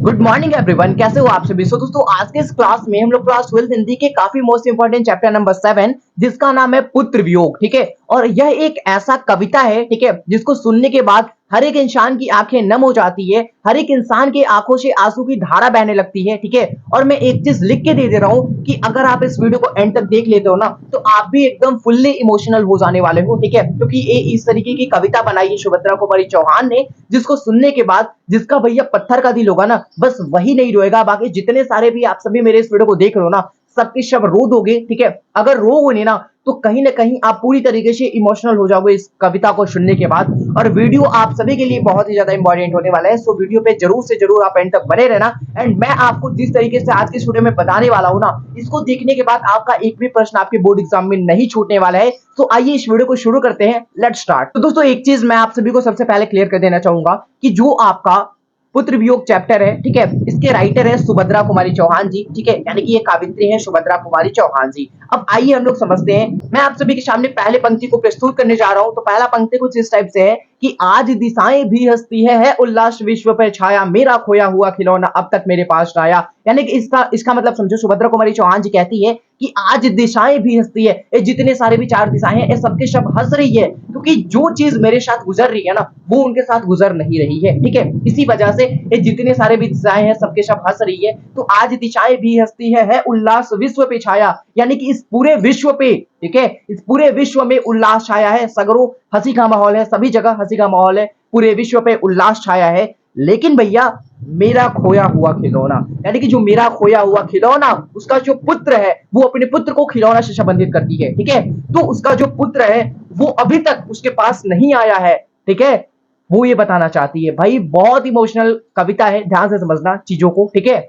Good morning everyone, कैसे हो आप सभी। दोस्तों आज के इस क्लास में हम लोग क्लास 12 हिंदी के काफी मोस्ट इंपॉर्टेंट चैप्टर नंबर 7 जिसका नाम है पुत्र वियोग, ठीक है। और यह एक ऐसा कविता है, ठीक है, जिसको सुनने के बाद हर एक इंसान की आंखें नम हो जाती है, हर एक इंसान की आंखों से आंसू की धारा बहने लगती है, ठीक है। और मैं एक चीज लिख के दे दे रहा हूँ कि अगर आप इस वीडियो को एंड तक देख लेते हो ना तो आप भी एकदम फुल्ली इमोशनल हो जाने वाले हो, ठीक है। क्योंकि ये इस तरीके की कविता बनाई है सुभद्रा कुमारी चौहान ने, जिसको सुनने के बाद जिसका भैया पत्थर का दिल होगा ना, बस वही नहीं रोएगा, बाकी जितने सारे भी आप सभी मेरे इस वीडियो को देख रहे हो ना, सबके सब रो दोगे, ठीक है। अगर रोगे नहीं ना तो कहीं ना कहीं आप पूरी तरीके से इमोशनल हो जाओगे इस कविता को सुनने के बाद। और वीडियो आप सभी के लिए बहुत ही ज्यादा इंपॉर्टेंट होने वाला है, सो वीडियो पे जरूर से जरूर आप एंड तक बने रहना। एंड मैं आपको जिस तरीके से आज के वीडियो में बताने वाला हूं ना, इसको देखने के बाद आपका एक भी प्रश्न आपके बोर्ड एग्जाम में नहीं छूटने वाला है। तो आइए इस वीडियो को शुरू करते हैं, लेट्स स्टार्ट। तो दोस्तों एक चीज मैं आप सभी को सबसे पहले क्लियर कर देना चाहूंगा कि जो आपका पुत्र वियोग चैप्टर है, ठीक है, इसके राइटर है सुभद्रा कुमारी चौहान जी, ठीक है, यानी कि ये कावित्री है सुभद्रा कुमारी चौहान जी। अब आइए हम लोग समझते हैं। मैं आप सभी के सामने पहले पंक्ति को प्रस्तुत करने जा रहा हूं। तो पहला पंक्ति कुछ इस टाइप से है कि आज दिशाएं भी हंसती है उल्लास विश्व पर छाया, मेरा खोया हुआ खिलौना अब तक मेरे पास ना आया। यानी कि इसका मतलब समझो, सुभद्रा कुमारी चौहान जी कहती है कि आज दिशाएं भी हंसती है, ये जितने सारे भी चार दिशाएं हैं ये सबके सब हंस रही है, क्योंकि जो चीज मेरे साथ गुजर रही है ना वो उनके साथ गुजर नहीं रही है, ठीक है। इसी वजह से ये जितने सारे भी दिशाएं हैं सबके सब हंस रही है। तो आज दिशाएं भी हंसती है उल्लास विश्व पे छाया, यानी कि इस पूरे विश्व पे, ठीक है, इस पूरे विश्व में उल्लास छाया है, सगरो हंसी का माहौल है, सभी जगह हंसी का माहौल है, पूरे विश्व पे उल्लास छाया है। लेकिन भैया मेरा खोया हुआ खिलौना, यानी कि जो मेरा खोया हुआ खिलौना, उसका जो पुत्र है वो अपने पुत्र को खिलौना से संबंधित करती है, ठीक है। तो उसका जो पुत्र है वो अभी तक उसके पास नहीं आया है, ठीक है, वो ये बताना चाहती है। भाई बहुत इमोशनल कविता है, ध्यान से समझना चीजों को, ठीक है।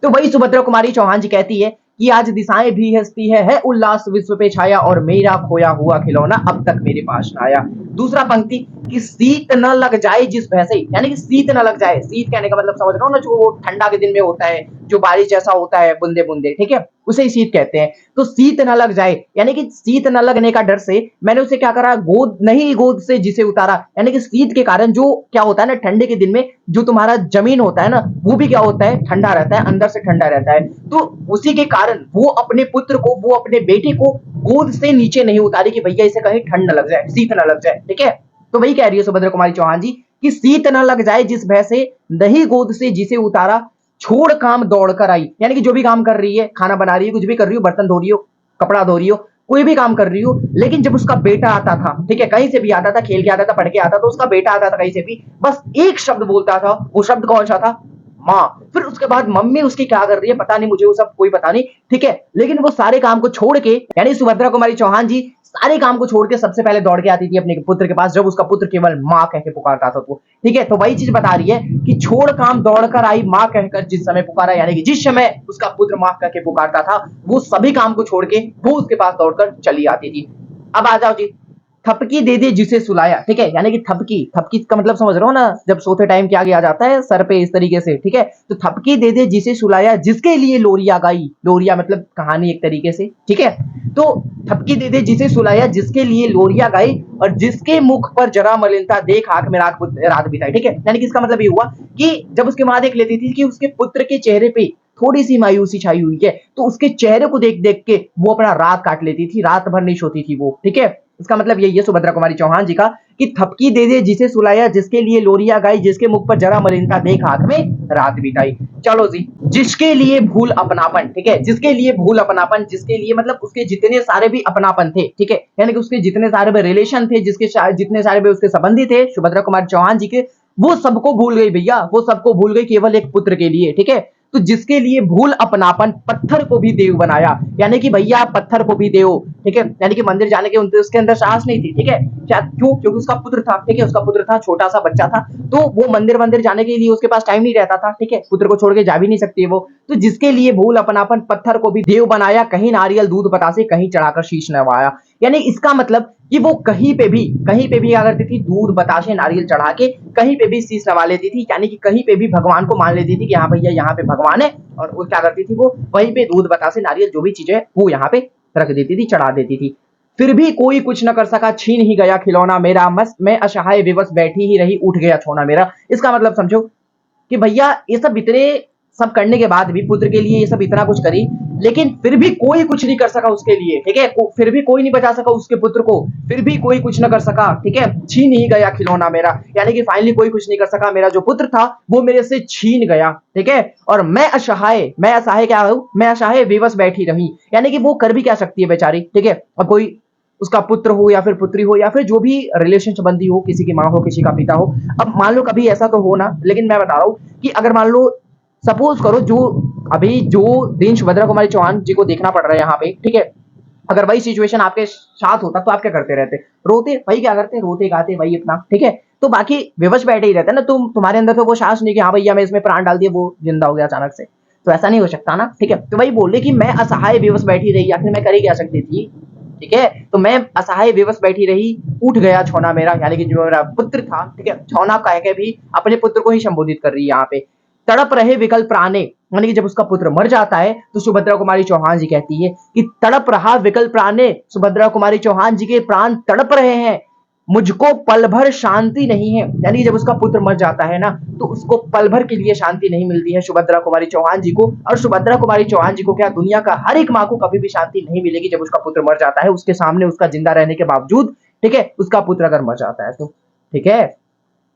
तो वही सुभद्रा कुमारी चौहान जी कहती है कि आज दिशाएं भी हंसती है उल्लास विश्व पे छाया, और मेरा खोया हुआ खिलौना अब तक मेरे पास ना आया। दूसरा पंक्ति कि शीत न लग जाए जिस भय से, यानी कि शीत न लग जाए, शीत कहने का मतलब समझ रहा हो ना, जो ठंडा के दिन में होता है, जो बारिश जैसा होता है, बूंदे बूंदे, ठीक है, उसे ही शीत कहते हैं। तो शीत न लग जाए, यानी कि शीत न लगने का डर से मैंने उसे क्या करा, गोद नहीं गोद से जिसे उतारा, यानी कि शीत के कारण जो क्या होता है ना, ठंडे के दिन में जो तुम्हारा जमीन होता है ना वो भी क्या होता है, ठंडा रहता है, अंदर से ठंडा रहता है। तो उसी के कारण वो अपने पुत्र को, वो अपने बेटे को गोद से नीचे नहीं उतारी कि भैया इसे कहीं ठंड न लग जाए, शीत न लग जाए, ठीक है। तो वही कह रही है सुभद्रा कुमारी चौहान जी कि शीत न लग जाए जिस भय से नहीं गोद से जिसे उतारा, छोड़ काम दौड़ कर आई, यानी कि जो भी काम कर रही है, खाना बना रही है, कुछ भी कर रही हो, बर्तन धो रही हो, कपड़ा धो रही हो, कोई भी काम कर रही हो, लेकिन जब उसका बेटा आता था, ठीक है, कहीं से भी आता था, खेल के आता था, पढ़ के आता था, तो उसका बेटा आता था कहीं से भी, बस एक शब्द बोलता था, वो शब्द कौन सा था, माँ। फिर उसके बाद मम्मी उसकी क्या कर रही है पता नहीं, मुझे वो सब कोई पता नहीं, ठीक है, लेकिन वो सारे काम को छोड़ के, यानी सुभद्रा कुमारी चौहान जी सारे काम को छोड़ के सबसे पहले दौड़ के आती थी अपने पुत्र के पास, जब उसका पुत्र केवल माँ कह के पुकारता था तो, ठीक है। तो वही चीज बता रही है कि छोड़ काम दौड़कर आई माँ कहकर जिस समय पुकारा, यानी कि जिस समय उसका पुत्र माँ कह के पुकारता था वो सभी काम को छोड़ के वो उसके पास दौड़कर चली आती थी। अब आ जाओ जी, थपकी दे दे जिसे सुलाया, ठीक है, यानी कि थपकी, थपकी का मतलब समझ रहे हो ना, जब सोते टाइम क्या किया जाता है सर पे इस तरीके से, ठीक है। तो थपकी दे दे जिसे सुलाया जिसके लिए लोरिया गाई, लोरिया मतलब कहानी एक तरीके से, ठीक है। तो थपकी दे दे जिसे सुलाया जिसके लिए लोरिया गाई, और जिसके मुख पर जरा मलिनता देख आंख में रात बिताई, ठीक है। यानी कि इसका मतलब ये हुआ कि जब उसकी माँ देख लेती थी कि उसके पुत्र के चेहरे पे थोड़ी सी मायूसी छाई हुई है, तो उसके चेहरे को देख देख के वो अपना रात काट लेती थी, रात भर नहीं सोती थी वो, ठीक है। इसका मतलब यही है सुभद्रा कुमारी चौहान जी का कि थपकी दे दे जिसे सुलाया जिसके लिए लोरिया गाई, जिसके मुख पर जरा मलिनता देख आंख में रात बिताई। चलो जी, जिसके लिए भूल अपनापन, ठीक है, जिसके लिए भूल अपनापन, जिसके लिए मतलब उसके जितने सारे भी अपनापन थे, ठीक है, यानी कि उसके जितने सारे भी रिलेशन थे, जिसके जितने सारे भी उसके संबंधी थे सुभद्रा कुमारी चौहान जी के, वो सबको भूल गई भैया, वो सबको भूल गई केवल एक पुत्र के लिए, ठीक है। तो जिसके लिए भूल अपनापन पत्थर को भी देव बनाया, यानी कि भैया पत्थर को भी देव, ठीक है, यानी कि मंदिर जाने के उसके अंदर साहस नहीं थी, ठीक है, क्यों, क्योंकि उसका पुत्र था, ठीक है, उसका पुत्र था, छोटा सा बच्चा था, तो वो मंदिर मंदिर जाने के लिए उसके पास टाइम नहीं रहता था, ठीक है, पुत्र को छोड़ के जा भी नहीं सकती वो। तो जिसके लिए भूल अपनापन पत्थर को भी देव बनाया, कहीं नारियल दूध बतासे कहीं चढ़ाकर शीश नवाया, यानी इसका मतलब कि वो कहीं पे भी क्या करती थी, दूध बताशे नारियल चढ़ा के कहीं पे भी शीश नवा लेती थी, यानी कि कहीं पे भी भगवान को मान लेती थी कि हाँ भैया यहाँ पे भगवान है, और वो क्या करती थी, वो वहीं पे दूध बतासे नारियल जो भी चीजें वो यहाँ पे रख देती थी, चढ़ा देती थी। फिर भी कोई कुछ न कर सका, छीन ही गया खिलौना मेरा, मस्त मैं असहाय विवश बैठी ही रही, उठ गया छोना मेरा। इसका मतलब समझो कि भैया ये सब इतने सब करने के बाद भी पुत्र के लिए ये सब इतना कुछ करी, लेकिन फिर भी कोई कुछ नहीं कर सका उसके लिए, ठीक है। फिर भी कोई नहीं बचा सका उसके पुत्र को, फिर भी कोई कुछ ना कर सका, ठीक है। छीन ही गया खिलौना मेरा, यानी कि फाइनली कोई कुछ नहीं कर सका, मेरा जो पुत्र था वो मेरे से छीन गया, ठीक है। और मैं असहाय क्या हूं, मैं असहाय बेबस बैठी रही, यानी कि वो कर भी क्या सकती है बेचारी, ठीक है। अब कोई उसका पुत्र हो या फिर पुत्री हो या फिर जो भी रिलेशन संबंधी हो, किसी की माँ हो किसी का पिता हो। अब मान लो कभी ऐसा तो हो ना, लेकिन मैं बता रहा हूं कि अगर मान लो सपोज करो जो दिन सुभद्रा कुमारी चौहान जी को देखना पड़ रहा है यहाँ पे, ठीक है। अगर वही सिचुएशन आपके साथ होता तो आप क्या करते रहते, रोते, वही क्या करते, रोते गाते वही अपना, ठीक है। तो बाकी विवश बैठे ही रहते ना, तुम्हारे अंदर तो वो साहस नहीं कि हाँ भैया मैं इसमें प्राण डाल दिया वो जिंदा हो गया अचानक से, तो ऐसा नहीं हो सकता ना, ठीक है। तो वही बोल रही कि मैं असहाय विवश बैठी रही, आखिर मैं कर ही क्या सकती थी, ठीक है। तो मैं असहाय विवश बैठी रही, उठ गया छौना मेरा, यानी कि जो मेरा पुत्र था, ठीक है। छौना कह के भी अपने पुत्र को ही संबोधित कर रही है यहाँ पे। तड़प रहे विकल प्राणे, यानी कि जब उसका पुत्र मर जाता है तो सुभद्रा कुमारी चौहान जी कहती है कि तड़प रहा विकल प्राणे, सुभद्रा कुमारी चौहान जी के प्राण तड़प रहे हैं, मुझको पल भर शांति नहीं है। यानी जब उसका पुत्र मर जाता है ना तो उसको पल भर के लिए शांति नहीं मिलती है सुभद्रा कुमारी चौहान जी को। और सुभद्रा कुमारी चौहान जी को क्या, दुनिया का हर एक माँ को कभी भी शांति नहीं मिलेगी जब उसका पुत्र मर जाता है, उसके सामने उसका जिंदा रहने के बावजूद, ठीक है, उसका पुत्र अगर मर जाता है तो, ठीक है।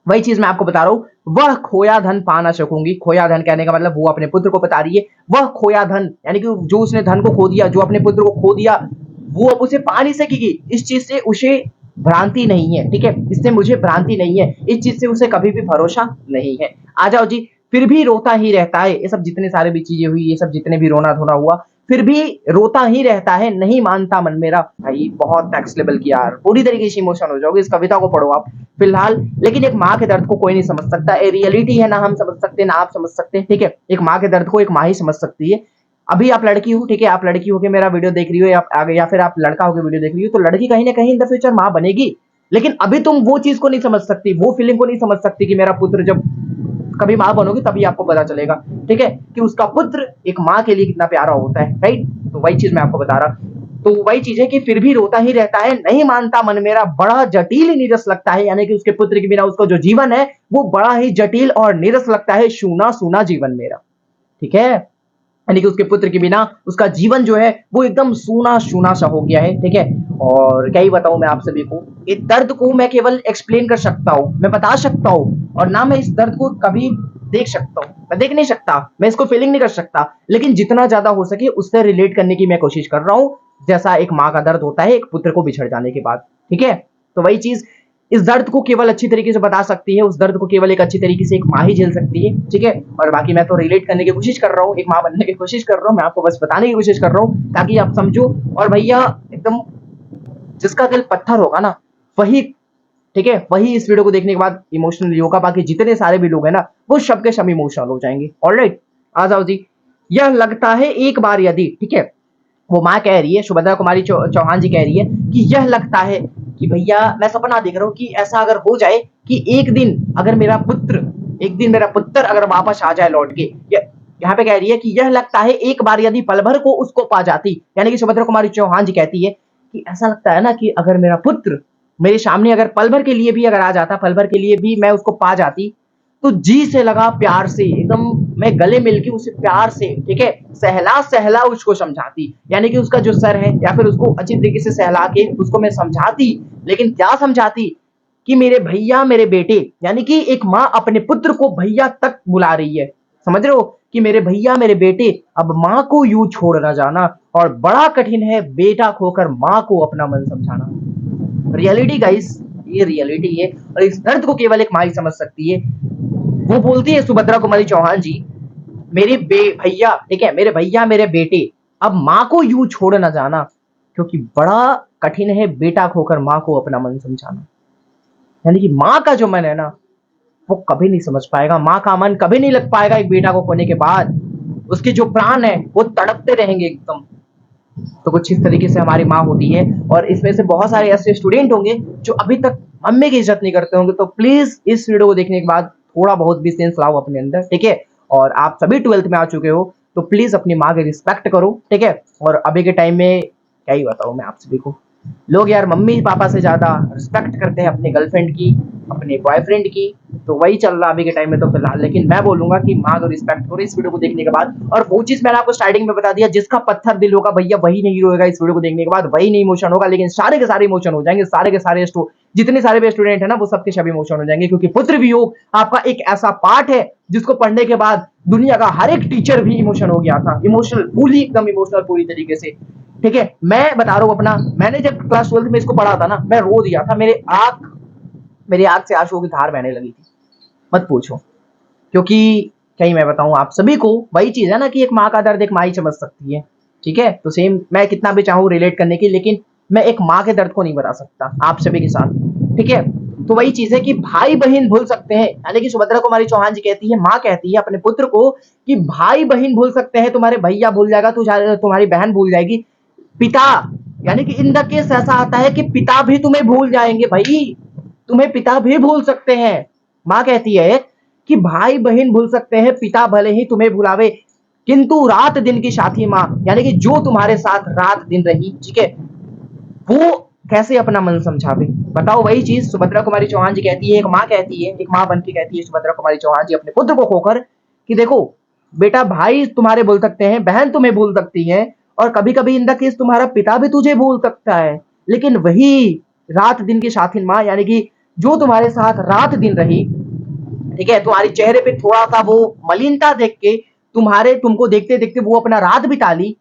वही चीज मैं आपको बता रहा हूं, वह खोया धन पा ना सकूंगी। खोया धन कहने का मतलब वो अपने पुत्र को बता रही है, वह खोया धन यानी कि जो उसने धन को खो दिया, जो अपने पुत्र को खो दिया, वो अब उसे पा नहीं सकेगी। इस चीज से उसे भ्रांति नहीं है, ठीक है, इससे मुझे भ्रांति नहीं है, इस चीज से उसे कभी भी भरोसा नहीं है। आ जाओ जी, फिर भी रोता ही रहता है। ये सब जितने सारे भी चीजें हुई, ये सब जितने भी रोना धोना हुआ, फिर भी रोता ही रहता है, नहीं मानता मन मेरा। भाई बहुत नेक्स्ट लेवल की यार, पूरी तरीके से इमोशन हो जाओगे, इस कविता को पढ़ो आप फिलहाल। लेकिन एक माँ के दर्द को कोई नहीं समझ सकता, ये रियलिटी है, ना हम समझ सकते ना आप समझ सकते, ठीक है। एक माँ के दर्द को एक माँ ही समझ सकती है। अभी आप लड़की हो, ठीक है, आप लड़की होकर मेरा वीडियो देख रही हो, या फिर आप लड़का होकर वीडियो देख रही हो, तो लड़की कहीं ना कहीं इन द फ्यूचर माँ बनेगी। लेकिन अभी तुम वो चीज को नहीं समझ सकती, वो फीलिंग को नहीं समझ सकती कि मेरा पुत्र जब कभी माँ बनोगी तभी आपको पता चलेगा, ठीक है, कि उसका पुत्र एक माँ के लिए कितना प्यारा होता है, राइट। तो वही चीज मैं आपको बता रहा। तो वही चीज है कि फिर भी रोता ही रहता है, नहीं मानता मन मेरा, बड़ा जटिल ही नीरस लगता है। यानी कि उसके पुत्र के बिना उसका जो जीवन है वो बड़ा ही जटिल और नीरस लगता है, सूना सूना जीवन मेरा, ठीक है। यानी कि उसके पुत्र के बिना उसका जीवन जो है वो एकदम सूना सूना सा हो गया है, ठीक है। और क्या ही बताऊं मैं आप सभी को, इस दर्द को मैं केवल एक्सप्लेन कर सकता हूँ, मैं बता सकता हूँ, और ना मैं इस दर्द को कभी देख सकता हूँ, मैं देख नहीं सकता, मैं इसको फीलिंग नहीं कर सकता। लेकिन जितना ज्यादा हो सके उससे रिलेट करने की मैं कोशिश कर रहा हूँ, जैसा एक माँ का दर्द होता है एक पुत्र को बिछड़ जाने के बाद, ठीक है। तो वही चीज, इस दर्द को केवल अच्छी तरीके से बता सकती है, उस दर्द को केवल एक अच्छी तरीके से एक माँ ही झेल सकती है, ठीक है। और बाकी मैं तो रिलेट करने की कोशिश कर रहा हूँ, एक माँ बनने की कोशिश कर रहा हूँ, मैं आपको बस बताने की कोशिश कर रहा हूँ ताकि आप समझो। और भैया एकदम जिसका दिल पत्थर होगा ना वही, ठीक है, वही इस वीडियो को देखने के बाद इमोशनल होगा, बाकी जितने सारे भी लोग हैं ना वो सब के सब इमोशनल हो जाएंगे। ऑलराइट, आ जाओ जी। यह लगता है एक बार यदि, ठीक है, वो माँ कह रही है, सुभद्रा कुमारी चौहान जी कह रही है कि यह लगता है कि भैया मैं सपना देख रहा हूँ कि ऐसा अगर हो जाए कि एक दिन अगर मेरा पुत्र अगर वापस आ जाए लौट के, यहाँ पे कह रही है कि यह लगता है एक बार यदि पल भर को उसको पा जाती। यानी कि सुभद्रा कुमारी चौहान जी कहती है कि ऐसा लगता है ना कि अगर मेरा पुत्र मेरे सामने अगर पल भर के लिए भी अगर आ जाता, पल भर के लिए भी मैं उसको पा जाती, तो जी से लगा प्यार से एकदम मैं गले मिलके उसे प्यार से, ठीक है, सहला सहला उसको समझाती। यानी कि उसका जो सर है या फिर उसको अच्छी तरीके से सहला के उसको मैं समझाती। लेकिन क्या समझाती कि मेरे भैया मेरे बेटे, यानी कि एक माँ अपने पुत्र को भैया तक बुला रही है, समझ रहे हो, कि मेरे भैया मेरे बेटे अब माँ को यूं छोड़ ना जाना, और बड़ा कठिन है बेटा खोकर माँ को अपना मन समझाना। रियलिटी गाइस, ये रियलिटी है, और इस दर्द को केवल एक माँ ही समझ सकती है। वो बोलती है सुभद्रा कुमारी चौहान जी, मेरे भैया, ठीक है, मेरे भैया मेरे बेटे अब माँ को यूं छोड़ ना जाना, क्योंकि बड़ा कठिन है बेटा खोकर माँ को अपना मन समझाना। यानी कि माँ का जो मन है ना वो कभी नहीं समझ पाएगा, माँ का मन कभी नहीं लग पाएगा एक बेटा को खोने के बाद, उसके जो प्राण है वो तड़पते रहेंगे एकदम। तो कुछ इस तरीके से हमारी माँ होती है। और इसमें से बहुत सारे ऐसे स्टूडेंट होंगे जो अभी तक मम्मी की इज्जत नहीं करते होंगे, तो प्लीज इस वीडियो को देखने के बाद थोड़ा बहुत भी सेंस लाओ अपने अंदर, ठीक है। और आप सभी 12th में आ चुके हो तो प्लीज अपनी माँ की रिस्पेक्ट करो, ठीक है। और अभी के टाइम में क्या ही बताऊं मैं आप सभी को, लोग यार मम्मी पापा से ज्यादा रिस्पेक्ट करते हैं अपनी गर्लफ्रेंड की, अपने बॉयफ्रेंड की, तो वही चल रहा अभी के टाइम में तो फिलहाल। लेकिन मैं बोलूंगा कि माँ को रिस्पेक्ट करो इस वीडियो को देखने के बाद। और वो चीज मैंने आपको स्टार्टिंग में बता दिया, जिसका पत्थर दिल होगा भैया वही नहीं रोएगा इस वीडियो को देखने के बाद, वही नहीं इमोशन होगा, लेकिन सारे के सारे इमोशन हो जाएंगे, सारे के सारे जितने सारे भी स्टूडेंट है ना वो सबके सब इमोशन हो जाएंगे, क्योंकि पुत्र वियोग आपका एक ऐसा पार्ट है जिसको पढ़ने के बाद दुनिया का हर एक टीचर भी इमोशन हो गया था, इमोशनल पूरी एकदम इमोशनल पूरी तरीके से। ठीक है, मैं बता रहा हूँ अपना, मैंने जब क्लास 12 में इसको पढ़ा था ना, मैं रो दिया था, मेरी आंख से आंसुओं की धार बहने लगी थी, मत पूछो। क्योंकि कहीं मैं बताऊं आप सभी को, वही चीज है ना कि एक माँ का दर्द एक माँ ही समझ सकती है। ठीक है, तो सेम मैं कितना भी चाहूँ रिलेट करने की, लेकिन मैं एक माँ के दर्द को नहीं बता सकता आप सभी के साथ। ठीक है, तो वही चीज है कि भाई बहन भूल सकते हैं, यानी कि सुभद्रा कुमारी चौहान जी कहती है, माँ कहती है अपने पुत्र को कि भाई बहन भूल सकते हैं, तुम्हारे भैया भूल जाएगा, तुम्हारी बहन भूल जाएगी, पिता, यानी कि इन द केस ऐसा आता है कि पिता भी तुम्हें भूल जाएंगे भाई, तुम्हें पिता भी भूल सकते हैं। माँ कहती है कि भाई बहन भूल सकते हैं, पिता भले ही तुम्हें भुलावे, किंतु रात दिन की साथी माँ, यानी कि जो तुम्हारे साथ रात दिन रही, ठीक है, वो कैसे अपना मन समझावे। बताओ, वही चीज सुभद्रा कुमारी चौहान जी कहती है, एक माँ कहती है, एक माँ बन के कहती है सुभद्रा कुमारी चौहान जी अपने पुत्र को खोकर कि देखो बेटा, भाई तुम्हारे भूल सकते हैं, बहन तुम्हें भूल सकती है, और कभी कभी इन द केस तुम्हारा पिता भी तुझे भूल सकता है, लेकिन वही रात दिन की साथी माँ, यानी कि जो तुम्हारे साथ रात दिन रही, ठीक है, तुम्हारे चेहरे पे थोड़ा सा वो मलिनता देख के तुमको देखते देखते वो अपना रात बिता ली,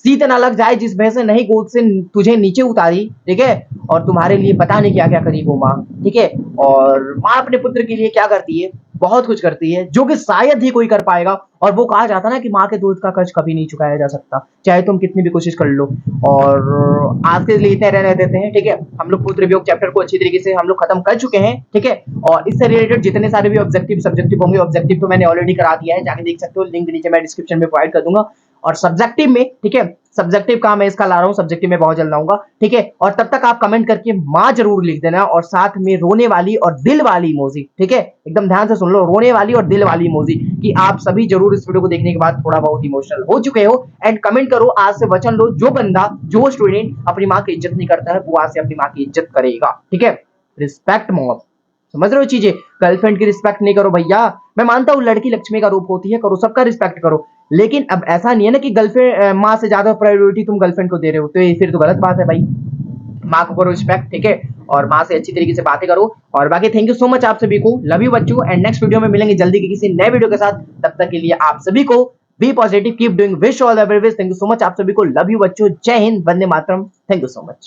सीत ना लग जाए जिस भय से नहीं गोद से तुझे नीचे उतारी, ठीक है, और तुम्हारे लिए पता नहीं क्या क्या करी वो माँ। ठीक है, और माँ अपने पुत्र के लिए क्या करती है, बहुत कुछ करती है जो कि शायद ही कोई कर पाएगा। और वो कहा जाता ना कि माँ के दूध का कर्ज कभी नहीं चुकाया जा सकता, चाहे तुम कितनी भी कोशिश कर लो। और आज के लिए इतने रह देते हैं। ठीक है, हम लोग पुत्र वियोग चैप्टर को अच्छी तरीके से हम लोग खत्म कर चुके हैं। ठीक है, और इससे रिलेटेड जितने सारे भी ऑब्जेक्टिव सब्जेक्टिव होंगे, ऑब्जेक्टिव तो मैंने ऑलरेडी करा दिया है, जाके देख सकते हो, लिंक नीचे मैं डिस्क्रिप्शन में प्रोवाइड कर दूंगा। और सब्जेक्टिव में, ठीक है, सब्जेक्टिव का मैं इसका ला रहा हूँ, सब्जेक्टिव में बहुत जल्द लाऊंगा। ठीक है, और तब तक आप कमेंट करके माँ जरूर लिख देना, और साथ में रोने वाली और दिल वाली इमोजी। ठीक है, एकदम ध्यान से सुन लो, रोने वाली और दिल वाली इमोजी, कि आप सभी जरूर इस वीडियो को देखने के बाद थोड़ा बहुत इमोशनल हो चुके हो। एंड कमेंट करो, आज से वचन लो, जो बंदा, जो स्टूडेंट अपनी माँ की इज्जत नहीं करता है, वो आज से अपनी माँ की इज्जत करेगा। ठीक है, रिस्पेक्ट मॉम, समझ रहे हो चीजें, गर्लफ्रेंड की रिस्पेक्ट नहीं करो भैया। मैं मानता हूँ लड़की लक्ष्मी का रूप होती है, करो, सबका रिस्पेक्ट करो, लेकिन अब ऐसा नहीं है ना कि गर्लफ्रेंड माँ से ज्यादा प्रायोरिटी तुम गर्लफ्रेंड को दे रहे हो, तो ये फिर तो गलत बात है भाई। माँ को करो रिस्पेक्ट, ठीक है, और माँ से अच्छी तरीके से बातें करो। और बाकी थैंक यू सो मच आप सभी को, लव यू बच्चों, एंड नेक्स्ट वीडियो में मिलेंगे जल्दी के किसी नए वीडियो के साथ। तब तक के लिए आप सभी को be positive, keep doing, wish all the very best. Thank you so much आप सभी को, लव यू बच्चों, जय हिंद, वंदे मातरम, थैंक यू सो मच।